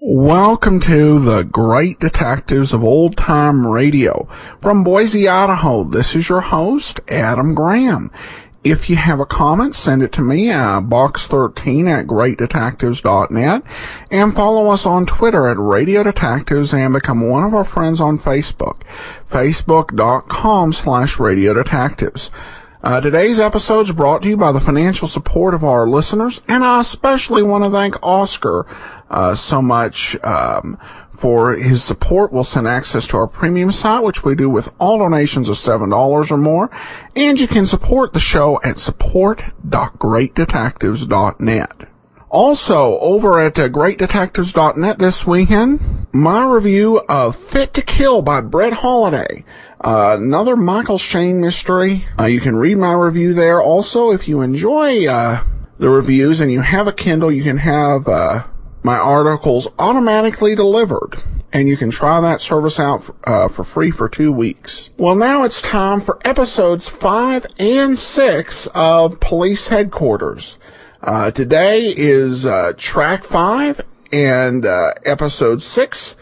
Welcome to the Great Detectives of Old Time Radio. From Boise, Idaho, this is your host, Adam Graham. If you have a comment, send it to me at box13@greatdetectives.net, and follow us on Twitter at Radio Detectives, and become one of our friends on Facebook, facebook.com/Radio Detectives. Today's episode is brought to you by the financial support of our listeners, and I especially want to thank Oscar so much for his support. We'll send access to our premium site, which we do with all donations of $7 or more, and you can support the show at support.greatdetectives.net. Also, over at greatdetectives.net this weekend, my review of Fit to Kill by Brett Holiday. Another Michael Shane mystery. You can read my review there. Also, if you enjoy the reviews and you have a Kindle, you can have my articles automatically delivered. And you can try that service out for free for 2 weeks. Well, now it's time for episodes 5 and 6 of Police Headquarters. Today is track 5, and episode 6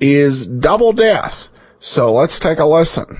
is Double Death. So let's take a listen.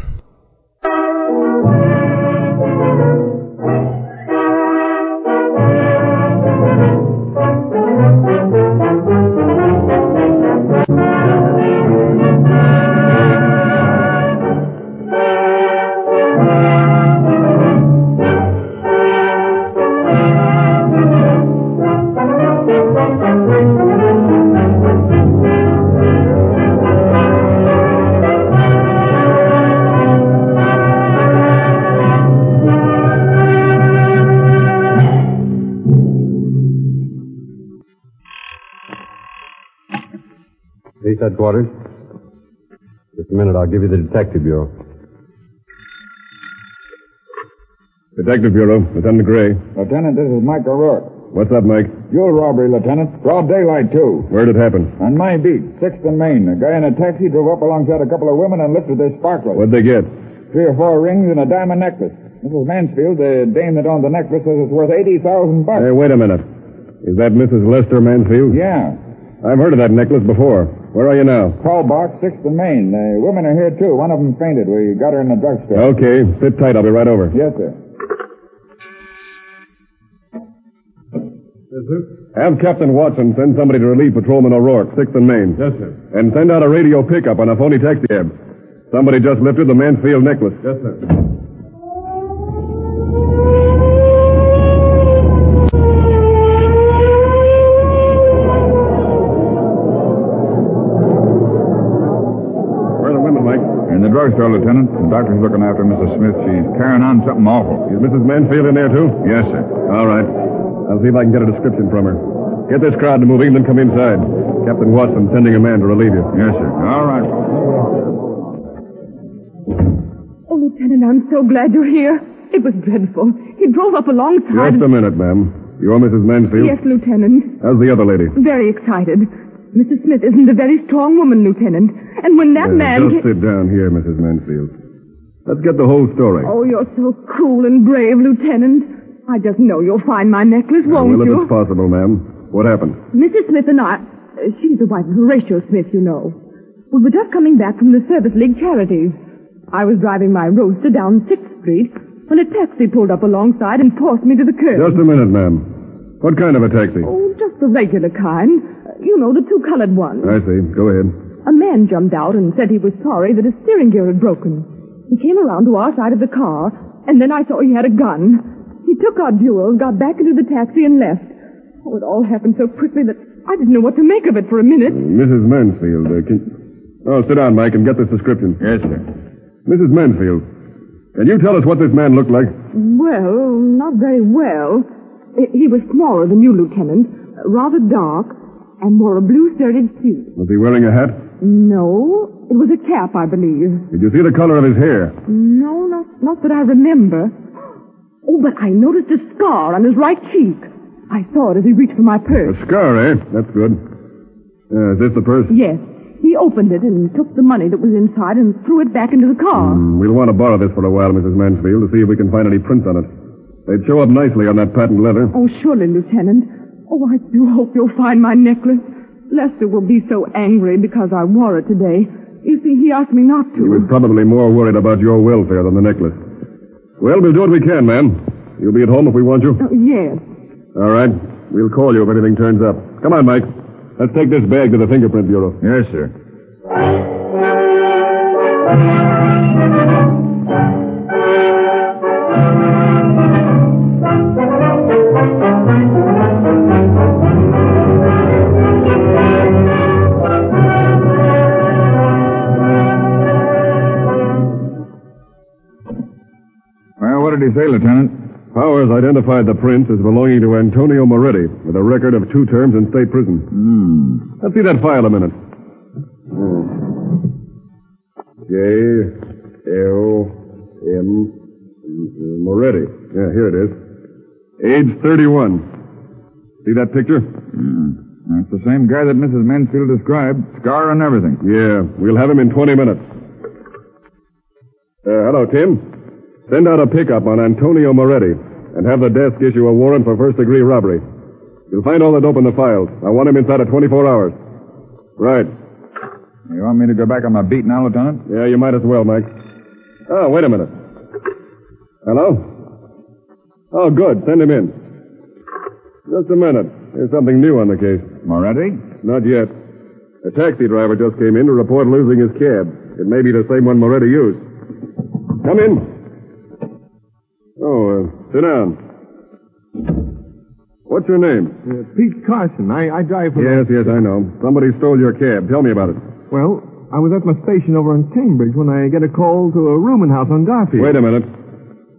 Police headquarters. Just a minute, I'll give you the Detective Bureau. Detective Bureau, Lieutenant Gray. Lieutenant, this is Mike O'Rourke. What's up, Mike? Jewel robbery, Lieutenant. Broad daylight, too. Where'd it happen? On my beat, 6th and Main. A guy in a taxi drove up alongside a couple of women and lifted their sparklers. What'd they get? 3 or 4 rings and a diamond necklace. Mrs. Mansfield, the dame that owned the necklace, says it's worth $80,000. Hey, wait a minute. Is that Mrs. Lester Mansfield? Yeah. I've heard of that necklace before. Where are you now? Call box, 6th and Main. The women are here, too. One of them fainted. We got her in the drugstore. Okay. Sit tight. I'll be right over. Yes, sir. Yes, sir. Have Captain Watson send somebody to relieve Patrolman O'Rourke, 6th and Main. Yes, sir. And send out a radio pickup on a phony taxi cab. Somebody just lifted the Mansfield necklace. Yes, sir. In the drugstore, Lieutenant. The doctor's looking after Mrs. Smith. She's carrying on something awful. Is Mrs. Mansfield in there, too? Yes, sir. All right. I'll see if I can get a description from her. Get this crowd moving, then come inside. Captain Watson sending a man to relieve you. Yes, sir. All right. Oh, Lieutenant, I'm so glad you're here. It was dreadful. He drove up alongside... Just a minute, ma'am. You're Mrs. Mansfield? Yes, Lieutenant. How's the other lady? Very excited. Mrs. Smith isn't a very strong woman, Lieutenant. And when that man... Just sit down here, Mrs. Mansfield. Let's get the whole story. Oh, you're so cool and brave, Lieutenant. I just know you'll find my necklace, won't well, you? Well, if it's possible, ma'am. What happened? Mrs. Smith and I... she's the wife of Horatio Smith, you know. We were just coming back from the Service League charities. I was driving my roadster down 6th Street when a taxi pulled up alongside and forced me to the curb. Just a minute, ma'am. What kind of a taxi? Oh, just the regular kind. You know, the 2 colored ones. I see. Go ahead. A man jumped out and said he was sorry that his steering gear had broken. He came around to our side of the car, and then I saw he had a gun. He took our jewels, got back into the taxi, and left. Oh, it all happened so quickly that I didn't know what to make of it for a minute. Mrs. Mansfield, sit down, Mike, and get this description. Yes, sir. Mrs. Mansfield, can you tell us what this man looked like? Well, not very well. He was smaller than you, Lieutenant, rather dark, and wore a blue serted suit. Was he wearing a hat? No, it was a cap, I believe. Did you see the color of his hair? No, not that I remember. Oh, but I noticed a scar on his right cheek. I saw it as he reached for my purse. A scar, eh? That's good. Is this the purse? Yes. He opened it and took the money that was inside and threw it back into the car. We'll want to borrow this for a while, Mrs. Mansfield, to see if we can find any prints on it. They'd show up nicely on that patent leather. Oh, surely, Lieutenant. Oh, I do hope you'll find my necklace. Lester will be so angry because I wore it today. You see, he asked me not to. He was probably more worried about your welfare than the necklace. Well, we'll do what we can, ma'am. You'll be at home if we want you? Yes. All right. We'll call you if anything turns up. Come on, Mike. Let's take this bag to the Fingerprint Bureau. Yes, sir. Well, what did he say, Lieutenant? Powers identified the prince as belonging to Antonio Moretti, with a record of 2 terms in state prison. Let's see that file a minute. J.L.M. Moretti. Yeah, here it is. Age 31. See that picture? That's the same guy that Mrs. Mansfield described. Scar and everything. Yeah, we'll have him in 20 minutes. Hello, Tim. Send out a pickup on Antonio Moretti and have the desk issue a warrant for first-degree robbery. You'll find all that open the files. I want him inside of 24 hours. Right. You want me to go back on my beat now, Lieutenant? Yeah, you might as well, Mike. Oh, wait a minute. Hello? Oh, good. Send him in. Just a minute. There's something new on the case. Moretti? Not yet. A taxi driver just came in to report losing his cab. It may be the same one Moretti used. Come in. Oh, sit down. What's your name? Pete Carson. I drive for... Yes, I know. Somebody stole your cab. Tell me about it. Well, I was at my station over in Cambridge when I get a call to a rooming house on Garfield. Wait a minute.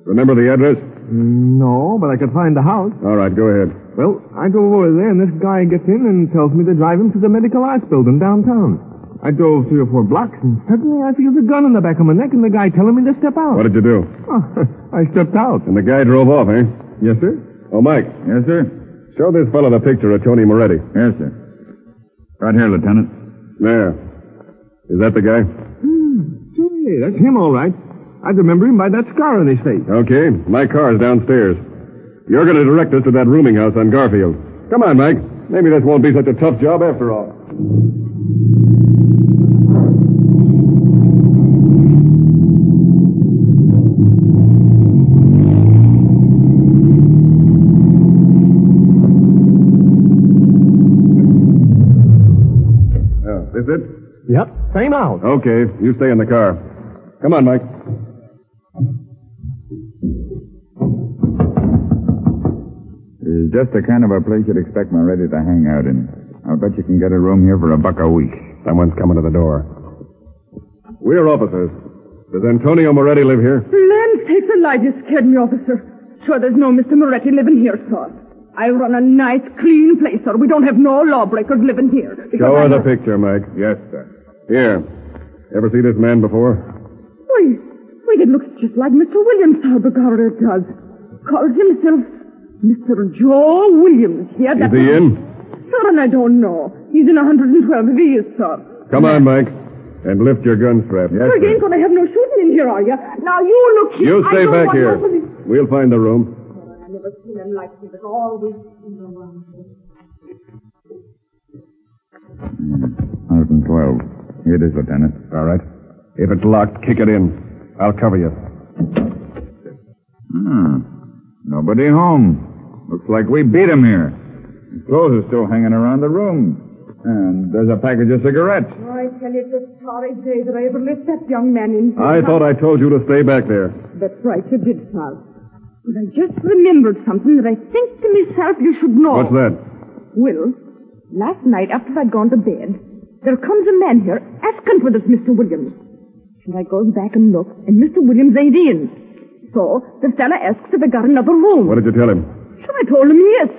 Remember the address? No, but I could find the house. All right, go ahead. Well, I drove over there, and this guy gets in and tells me to drive him to the Medical Arts Building downtown. I drove 3 or 4 blocks, and suddenly I feel the gun on the back of my neck and the guy telling me to step out. What did you do? Oh, I stepped out. And the guy drove off, eh? Yes, sir. Oh, Mike. Yes, sir. Show this fellow the picture of Tony Moretti. Yes, sir. Right here, Lieutenant. There. Is that the guy? Say, that's him, all right. I remember him by that scar on his face. Okay. My car's downstairs. You're going to direct us to that rooming house on Garfield. Come on, Mike. Maybe this won't be such a tough job after all. Is it? Yep, same house. Okay, you stay in the car. Come on, Mike. It's just the kind of a place you'd expect Moretti to hang out in. I'll bet you can get a room here for $1 a week. Someone's coming to the door. We're officers. Does Antonio Moretti live here? Land sakes alive, you scared me, officer. Sure, there's no Mr. Moretti living here, sir. I run a nice, clean place, sir. We don't have no lawbreakers living here. Show her the picture, Mike. Yes, sir. Here. Ever see this man before? Why, it looks just like Mr. Williams, sir, begorra it does. Calls himself Mr. Joe Williams. Yeah, Is he in? Sir, and I don't know. He's in 112 if he is, sir. Come on, Mike. And lift your gun strap. Yes, You ain't going to have no shooting in here, are you? Now, you look here. You stay back here. We'll find the room. I never seen him like this. It's always in the wrong place. 112. Here it is, Lieutenant. All right. If it's locked, kick it in. I'll cover you. Nobody home. Looks like we beat him here. His clothes are still hanging around the room. And there's a package of cigarettes. Oh, I tell you, it's a sorry day that I ever let that young man in. I thought I told you to stay back there. That's right, you did, sir. But I just remembered something that I think to myself you should know. What's that? Well, last night after I'd gone to bed, there comes a man here asking for this Mr. Williams. And I goes back and look, and Mr. Williams ain't in. So the fella asks if I got another room. What did you tell him? Sure, I told him yes,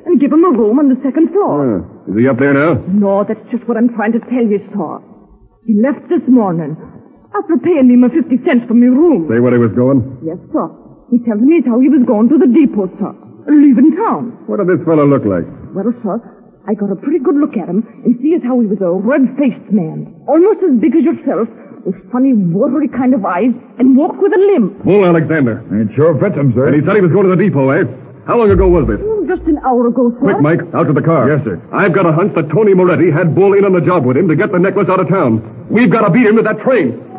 and give him a room on the second floor. Is he up there now? No, that's just what I'm trying to tell you, sir. He left this morning. After paying me my 50 cents for my room. Say where he was going? Yes, sir. He tells me as how he was going to the depot, sir. Leaving town. What did this fellow look like? Well, sir, I got a pretty good look at him and see as how he was a red-faced man. Almost as big as yourself, with funny, watery kind of eyes, and walked with a limp. Bull Alexander. It sure fits him, sir. And he said he was going to the depot, eh? How long ago was this? Just an hour ago, sir. Quick, Mike, out to the car. Yes, sir. I've got a hunch that Tony Moretti had Bull in on the job with him to get the necklace out of town. We've got to beat him to that train.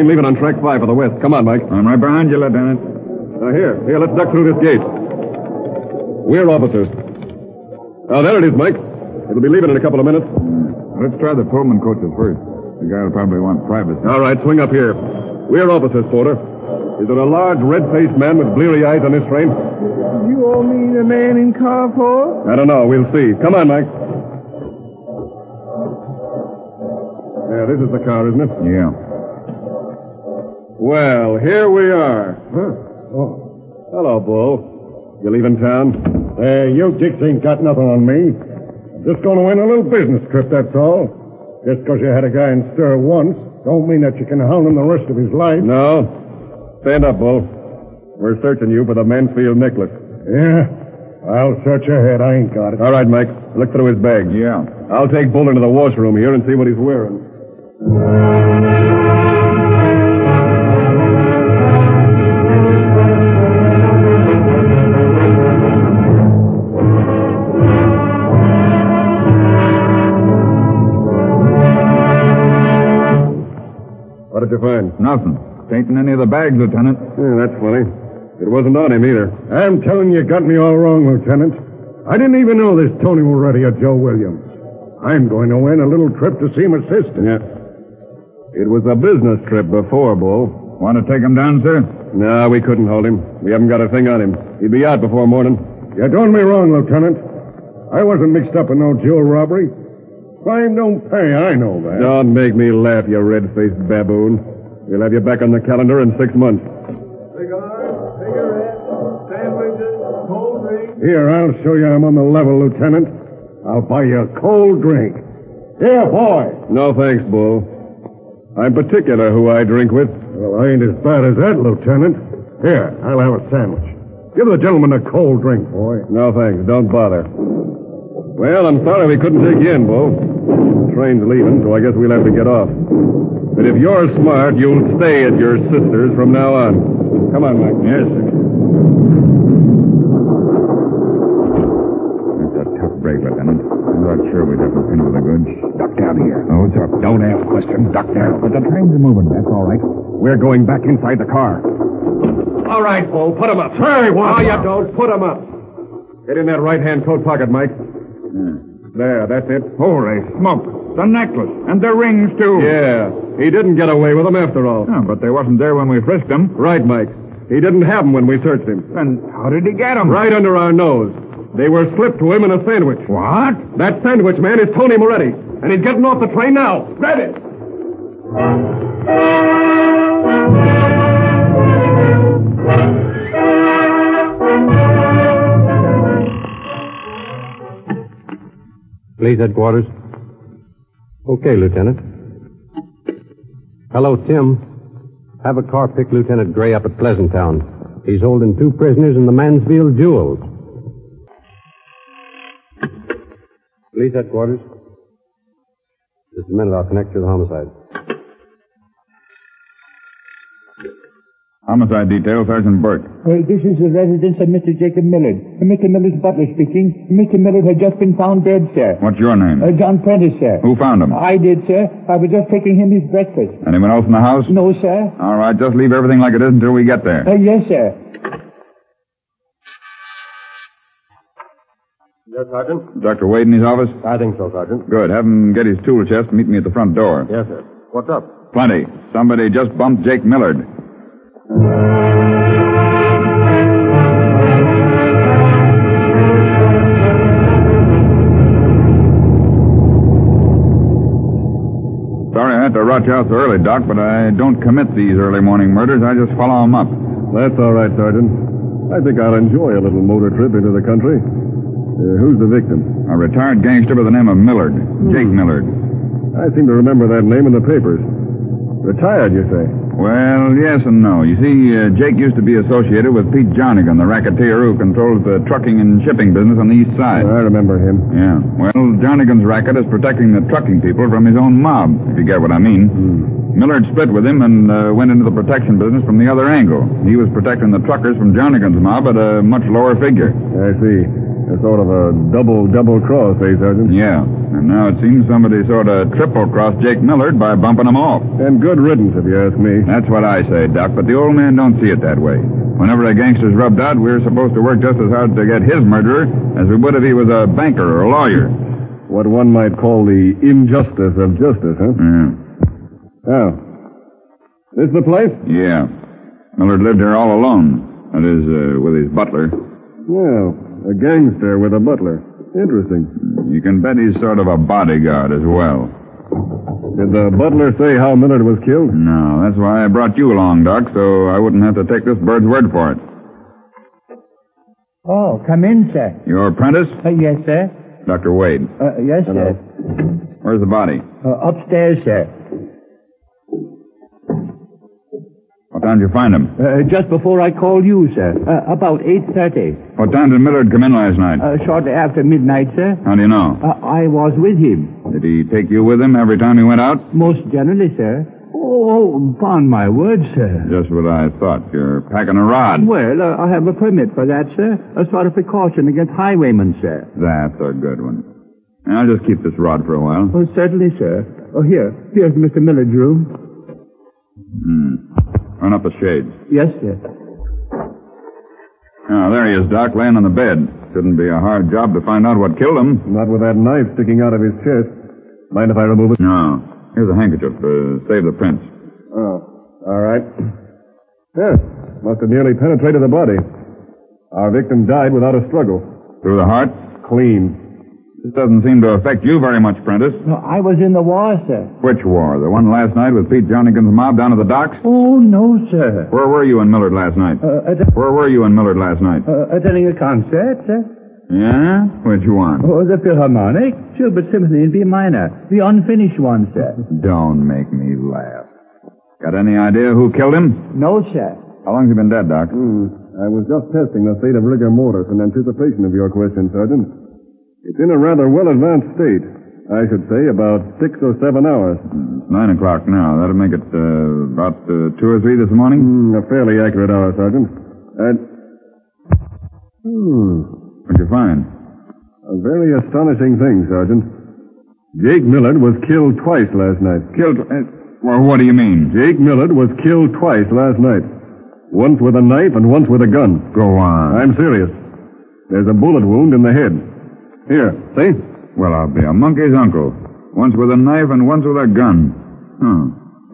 Leaving on track 5 for the west. Come on, Mike. I'm right behind you, Lieutenant. Here, let's duck through this gate. We're officers. There it is, Mike. It'll be leaving in a couple of minutes. Let's try the Pullman coaches first. The guy will probably want privacy. All right, swing up here. We're officers, Porter. Is there a large, red-faced man with bleary eyes on this train? You all mean a man in car 4? I don't know. We'll see. Come on, Mike. Yeah, this is the car, isn't it? Yeah. Well, here we are. Huh? Oh. Hello, Bull. You leaving town? You dicks ain't got nothing on me. I'm just going to win a little business trip, that's all. Just because you had a guy in stir once, don't mean that you can hound him the rest of his life. No. Stand up, Bull. We're searching you for the Mansfield necklace. Yeah? I'll search ahead. I ain't got it. All right, Mike. Look through his bag. Yeah. I'll take Bull into the washroom here and see what he's wearing. What did you find? Nothing. Ain't in any of the bags, Lieutenant. Yeah, that's funny. It wasn't on him either. I'm telling you got me all wrong, Lieutenant. I didn't even know this Tony Moretti or Joe Williams. I'm going to win a little trip to see my sister. Yeah. It was a business trip before, Bull. Want to take him down, sir? No, we couldn't hold him. We haven't got a thing on him. He'd be out before morning. You done me wrong, Lieutenant. I wasn't mixed up in no jewel robbery. Crime don't pay, I know that. Don't make me laugh, you red-faced baboon. We'll have you back on the calendar in 6 months. Cigars, cigarettes, sandwiches, cold drink. Here, I'll show you I'm on the level, Lieutenant. I'll buy you a cold drink. Here, boy. No thanks, Bull. I'm particular who I drink with. Well, I ain't as bad as that, Lieutenant. Here, I'll have a sandwich. Give the gentleman a cold drink, boy. No thanks. Don't bother. Well, I'm sorry we couldn't take you in, Bull. The train's leaving, so I guess we'll have to get off. But if you're smart, you'll stay at your sister's from now on. Come on, Mike. Yes, sir. That's a tough break, Lieutenant. I'm not sure we'd have to finish the goods. Duck down here. Oh, what's up? Don't ask questions. Duck down. But the trains are moving. That's all right. We're going back inside the car. All right, Bull. Put him up. Hey, what? No, you don't. Put him up. Get in that right-hand coat pocket, Mike. There, that's it. Holy smoke. The necklace. And the rings, too. Yeah. He didn't get away with them after all. Oh, but they wasn't there when we frisked him. Right, Mike. He didn't have them when we searched him. Then how did he get them? Right under our nose. They were slipped to him in a sandwich. What? That sandwich man is Tony Moretti. And he's getting off the train now. Grab it! Police headquarters. Okay, Lieutenant. Hello, Tim. Have a car pick Lieutenant Gray up at Pleasant Town. He's holding 2 prisoners in the Mansfield jewels. Police headquarters. Just a minute, I'll connect you to the homicide. Homicide detail, Sergeant Burke. This is the residence of Mr. Jacob Millard. Mr. Millard's butler speaking. Mr. Millard had just been found dead, sir. What's your name? John Prentice, sir. Who found him? I did, sir. I was just taking him his breakfast. Anyone else in the house? No, sir. All right, just leave everything like it is until we get there. Yes, sir. Yes, Sergeant? Dr. Wade in his office? I think so, Sergeant. Good. Have him get his tool chest and meet me at the front door. Yes, sir. What's up? Plenty. Somebody just bumped Jake Millard. brought you out so early, Doc, but I don't commit these early morning murders. I just follow them up. That's all right, Sergeant. I think I'll enjoy a little motor trip into the country. Who's the victim? A retired gangster by the name of Millard. Jake Millard. I seem to remember that name in the papers. Retired, you say? Well, yes and no. You see, Jake used to be associated with Pete Jonigan, the racketeer who controls the trucking and shipping business on the east side. I remember him. Yeah. Well, Jonigan's racket is protecting the trucking people from his own mob, if you get what I mean. Millard split with him and went into the protection business from the other angle. He was protecting the truckers from Jonigan's mob at a much lower figure. I see. A sort of a double cross, eh, Sergeant? Yeah. And now it seems somebody sort of triple-crossed Jake Millard by bumping him off. And good riddance, if you ask me. That's what I say, Doc, but the old man don't see it that way. Whenever a gangster's rubbed out, we're supposed to work just as hard to get his murderer as we would if he was a banker or a lawyer. What one might call the injustice of justice, huh? Yeah. Oh. This the place? Yeah. Millard lived here all alone. That is, with his butler. Well, a gangster with a butler. Interesting. You can bet he's sort of a bodyguard as well. Did the butler say how Millard was killed? No, that's why I brought you along, Doc, so I wouldn't have to take this bird's word for it. Oh, come in, sir. Your apprentice? Yes, sir. Dr. Wade. Yes, sir. Where's the body? Upstairs, sir. What time did you find him? Just before I called you, sir. About 8:30. What time did Millard come in last night? Shortly after midnight, sir. How do you know? I was with him. Did he take you with him every time he went out? Most generally, sir. Oh, upon my word, sir. Just what I thought. You're packing a rod. Well, I have a permit for that, sir. A sort of precaution against highwaymen, sir. That's a good one. I'll just keep this rod for a while. Oh, certainly, sir. Oh, here's Mr. Millard's room. Run up the shades. Yes, sir. Oh, there he is, Doc, laying on the bed. Shouldn't be a hard job to find out what killed him. Not with that knife sticking out of his chest. Mind if I remove it? No. Here's a handkerchief. Save the prints. Oh, all right. Yes, must have nearly penetrated the body. Our victim died without a struggle. Through the heart? Clean. This doesn't seem to affect you very much, Prentice. No, I was in the war, sir. Which war? The one last night with Pete Jonigan's mob down at the docks? Oh, no, sir. Where were you and Millard last night? Where were you and Millard last night? Attending a concert, sir. Yeah? Which one? Oh, the Philharmonic. Schubert Symphony in B minor. The unfinished one, sir. Don't make me laugh. Got any idea who killed him? No, sir. How long's he been dead, Doc? I was just testing the state of rigor mortis in anticipation of your question, Sergeant. It's in a rather well-advanced state. I should say about 6 or 7 hours. It's 9 o'clock now. That'll make it about 2 or 3 this morning? A fairly accurate hour, Sergeant. What'd you find? A very astonishing thing, Sergeant. Jake Millard was killed twice last night. Killed? Well, what do you mean? Jake Millard was killed twice last night. Once with a knife and once with a gun. Go on. I'm serious. There's a bullet wound in the head. Here, see? Well, I'll be a monkey's uncle. Once with a knife and once with a gun.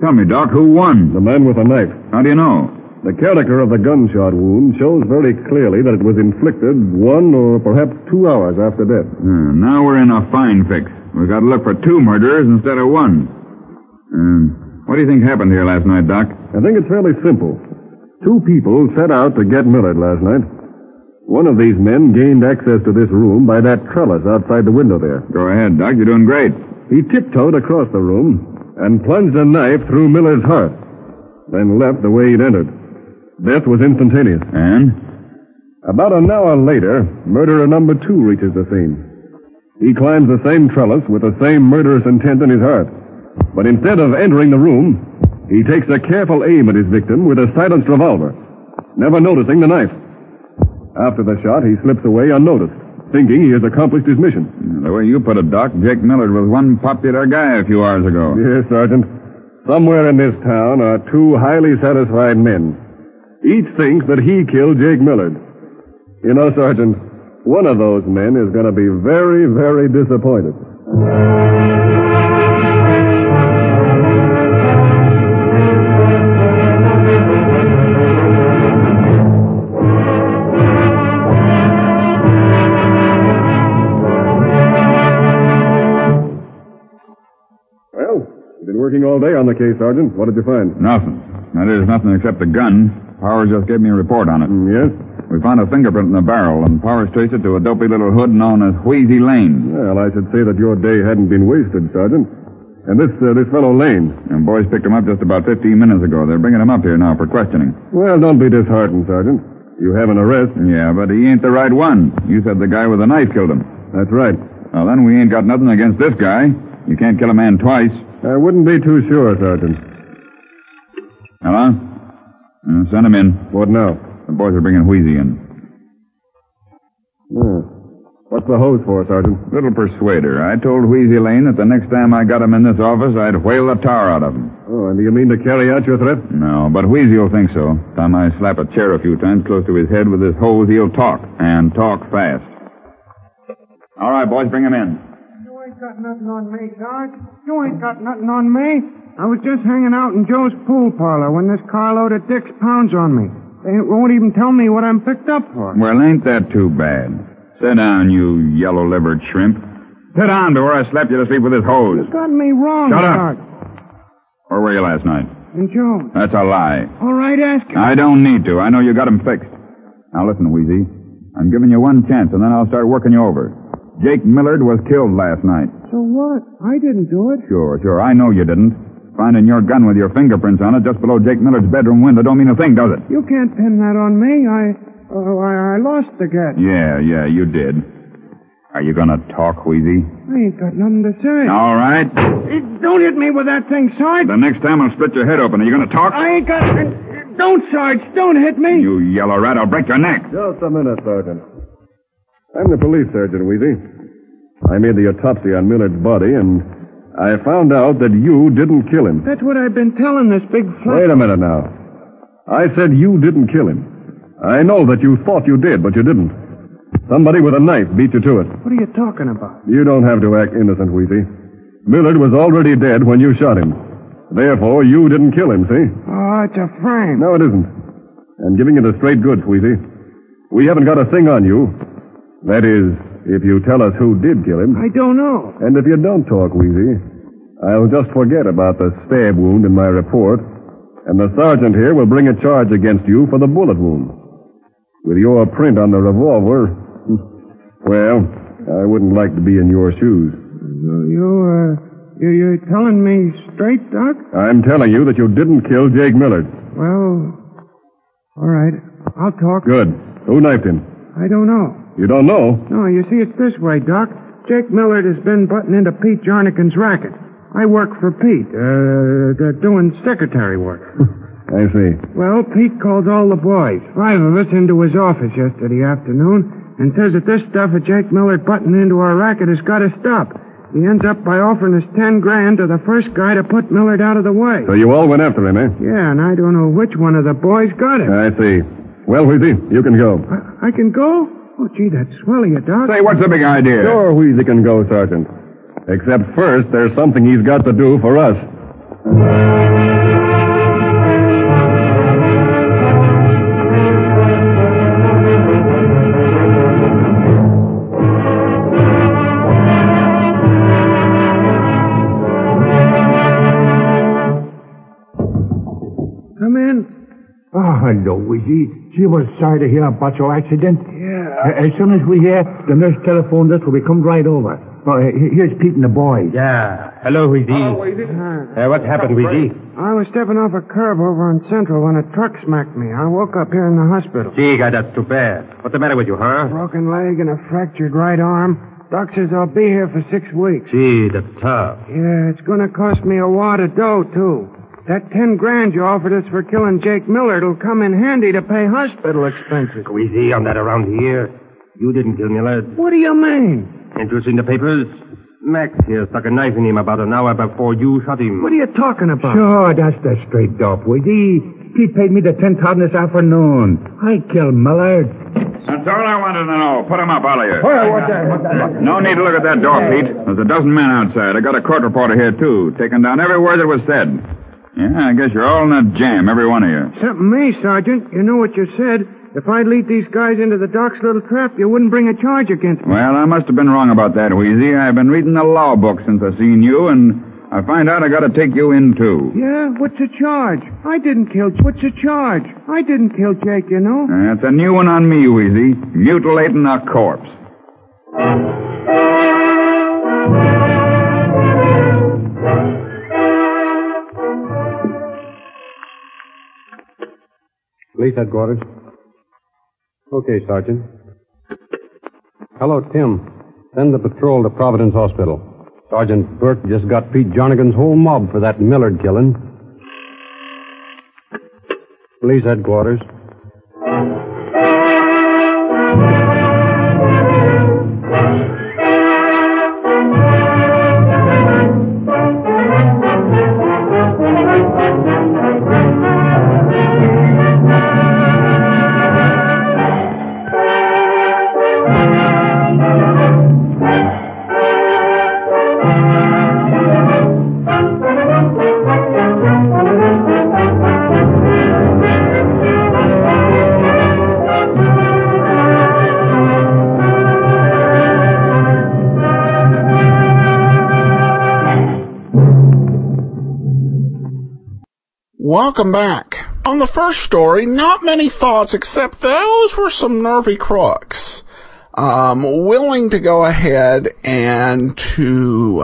Tell me, Doc, who won? The man with the knife. How do you know? The character of the gunshot wound shows very clearly that it was inflicted 1 or perhaps 2 hours after death. Now we're in a fine fix. We've got to look for 2 murderers instead of 1. What do you think happened here last night, Doc? I think it's fairly simple. 2 people set out to get Millard last night. One of these men gained access to this room by that trellis outside the window there. Go ahead, Doc. You're doing great. He tiptoed across the room and plunged a knife through Millard's heart, then left the way he'd entered. Death was instantaneous. And? About an hour later, murderer number 2 reaches the scene. He climbs the same trellis with the same murderous intent in his heart. But instead of entering the room, he takes a careful aim at his victim with a silenced revolver, never noticing the knife. After the shot, he slips away unnoticed, thinking he has accomplished his mission. The way you put it, Doc, Jake Millard was one popular guy a few hours ago. Yes, Sergeant. Somewhere in this town are 2 highly satisfied men. Each thinks that he killed Jake Millard. You know, Sergeant, one of those men is going to be very, very disappointed. Working all day on the case, Sergeant. What did you find? Nothing. That is, nothing except the gun. Powers just gave me a report on it. Yes? We found a fingerprint in the barrel, and Powers traced it to a dopey little hood known as Wheezy Lane. Well, I should say that your day hadn't been wasted, Sergeant. And this fellow Lane. And boys picked him up just about 15 minutes ago. They're bringing him up here now for questioning. Well, don't be disheartened, Sergeant. You have an arrest. Yeah, but he ain't the right one. You said the guy with the knife killed him. That's right. Well, then we ain't got nothing against this guy. You can't kill a man twice. I wouldn't be too sure, Sergeant. Hello? Send him in. What now? The boys are bringing Wheezy in. What's the hose for, Sergeant? Little persuader. I told Wheezy Lane that the next time I got him in this office, I'd whale the tar out of him. Oh, and do you mean to carry out your threat? No, but Wheezy will think so. Time I slap a chair a few times close to his head with this hose, he'll talk. And talk fast. All right, boys, bring him in. You ain't got nothing on me, Sarge. You ain't got nothing on me. I was just hanging out in Joe's pool parlor when this carload of dicks pounds on me. They won't even tell me what I'm picked up for. Well, ain't that too bad? Sit down, you yellow-livered shrimp. Sit down before I slap you to sleep with this hose. You got me wrong, Shut up. Sarge. Where were you last night? In Joe's. That's a lie. All right, ask him. I don't need to. I know you got him fixed. Now listen, Wheezy. I'm giving you one chance, and then I'll start working you over. Jake Millard was killed last night. So what? I didn't do it. Sure. I know you didn't. Finding your gun with your fingerprints on it just below Jake Millard's bedroom window don't mean a thing, does it? You can't pin that on me. I lost the gat. Yeah, you did. Are you gonna talk, Wheezy? I ain't got nothing to say. All right. Don't hit me with that thing, Sarge. The next time I'll split your head open. Are you gonna talk? I ain't got... Don't, Sarge. Don't hit me. You yellow rat, I'll break your neck. Just a minute, Sergeant. I'm the police surgeon, Wheezy. I made the autopsy on Millard's body, and I found out that you didn't kill him. That's what I've been telling this big flat... Wait a minute now. I said you didn't kill him. I know that you thought you did, but you didn't. Somebody with a knife beat you to it. What are you talking about? You don't have to act innocent, Wheezy. Millard was already dead when you shot him. Therefore, you didn't kill him, see? Oh, it's a frame. No, it isn't. I'm giving you the straight goods, Wheezy. We haven't got a thing on you. That is, if you tell us who did kill him. I don't know. And if you don't talk, Wheezy, I'll just forget about the stab wound in my report, and the sergeant here will bring a charge against you for the bullet wound. With your print on the revolver, well, I wouldn't like to be in your shoes. You're telling me straight, Doc? I'm telling you that you didn't kill Jake Millard. Well, all right. I'll talk. Good. Who knifed him? I don't know. You don't know? No, you see, it's this way, Doc. Jake Millard has been butting into Pete Jarnigan's racket. I work for Pete, doing secretary work. I see. Well, Pete called all the boys, 5 of us, into his office yesterday afternoon and says that this stuff of Jake Millard butting into our racket has got to stop. He ends up by offering us $10,000 to the first guy to put Millard out of the way. So you all went after him, eh? Yeah, and I don't know which one of the boys got him. I see. Well, Wheezy, you can go. I can go? Oh, gee, that's swell of you, Doc. Say, what's the big idea? Sure, Wheezy can go, Sergeant. Except first, there's something he's got to do for us. Come in. Oh, hello, Wheezy. She was sorry to hear about your accident. Yeah. As soon as we hear, the nurse telephoned us, so we come right over. Oh, here's Pete and the boys. Yeah. Hello, Wheezy. What happened, Wheezy? I was stepping off a curb over on Central when a truck smacked me. I woke up here in the hospital. Gee, God, that's too bad. What's the matter with you, huh? Broken leg and a fractured right arm. Doc says I'll be here for 6 weeks. Gee, that's tough. Yeah, it's going to cost me a wad of dough, too. That $10,000 you offered us for killing Jake Millard will come in handy to pay hospital expenses. Wheezy, I'm not around here. You didn't kill Millard. What do you mean? Ain't you seen the papers? Max here stuck a knife in him about an hour before you shot him. What are you talking about? Sure, that's the straight dope, Wheezy. Pete paid me the $10,000 this afternoon. I killed Millard. That's all I wanted to know. Put him up, all of you. What's that? No need to look at that door, Pete. There's a dozen men outside. I got a court reporter here, too, taking down every word that was said. Yeah, I guess you're all in a jam, every one of you. Except me, Sergeant. You know what you said. If I'd lead these guys into the Doc's little trap, you wouldn't bring a charge against me. Well, I must have been wrong about that, Wheezy. I've been reading the law book since I seen you, and I find out I gotta take you in, too. Yeah? What's the charge? I didn't kill... What's the charge? I didn't kill Jake, you know. That's a new one on me, Wheezy. Mutilating a corpse. Police headquarters. Okay, Sergeant. Hello, Tim. Send the patrol to Providence Hospital. Sergeant Burke just got Pete Jarnigan's whole mob for that Millard killing. Police headquarters. Welcome back. On the first story, not many thoughts, except those were some nervy crooks. Willing to go ahead and to,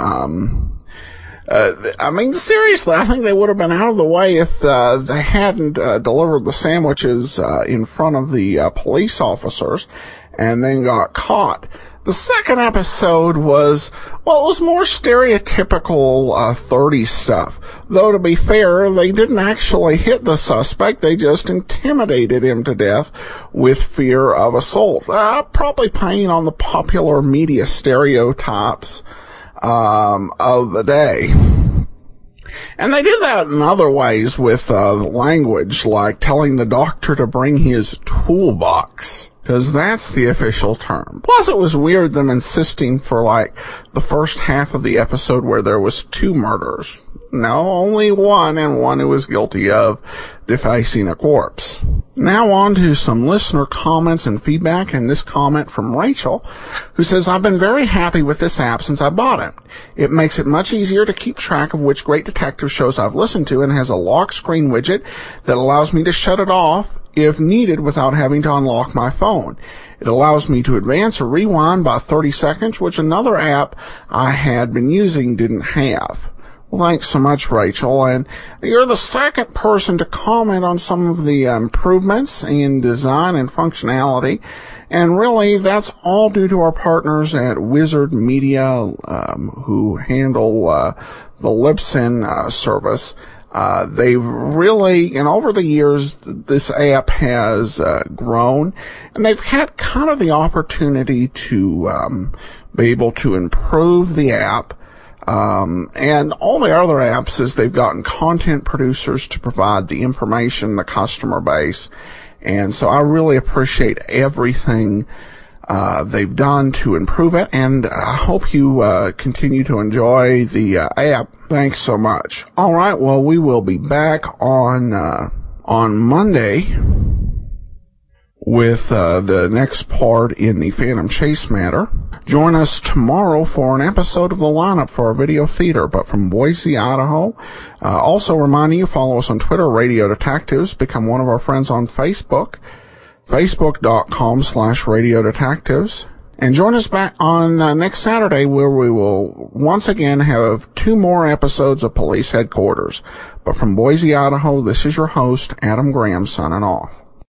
seriously, I think they would have been out of the way if they hadn't delivered the sandwiches in front of the police officers and then got caught. The second episode was, it was more stereotypical 30s stuff. Though, to be fair, they didn't actually hit the suspect. They just intimidated him to death with fear of assault. Probably playing on the popular media stereotypes of the day. And they did that in other ways with language, like telling the doctor to bring his toolbox, because that's the official term. Plus, it was weird them insisting for, the first half of the episode where there was 2 murders. No, only one, and one who was guilty of defacing a corpse. Now on to some listener comments and feedback, and this comment from Rachel, who says, I've been very happy with this app since I bought it. It makes it much easier to keep track of which great detective shows I've listened to, and has a lock screen widget that allows me to shut it off if needed without having to unlock my phone. It allows me to advance or rewind by 30 seconds, which another app I had been using didn't have. Well, thanks so much, Rachel, and you're the second person to comment on some of the improvements in design and functionality, and really that's all due to our partners at Wizard Media, who handle the Libsyn service. They've really, and over the years, this app has grown, and they've had kind of the opportunity to be able to improve the app. And all the other apps is they've gotten content producers to provide the information, the customer base. And so I really appreciate everything they've done to improve it, and I hope you continue to enjoy the app. Thanks so much. All right, well, we will be back on Monday with the next part in the Phantom Chase matter. Join us tomorrow for an episode of the lineup for our video theater, but from Boise, Idaho. Also reminding you, follow us on Twitter, Radio Detectives. Become one of our friends on Facebook, facebook.com/Radio Detectives. And join us back on next Saturday, where we will once again have 2 more episodes of Police Headquarters. But from Boise, Idaho, this is your host, Adam Graham, signing off.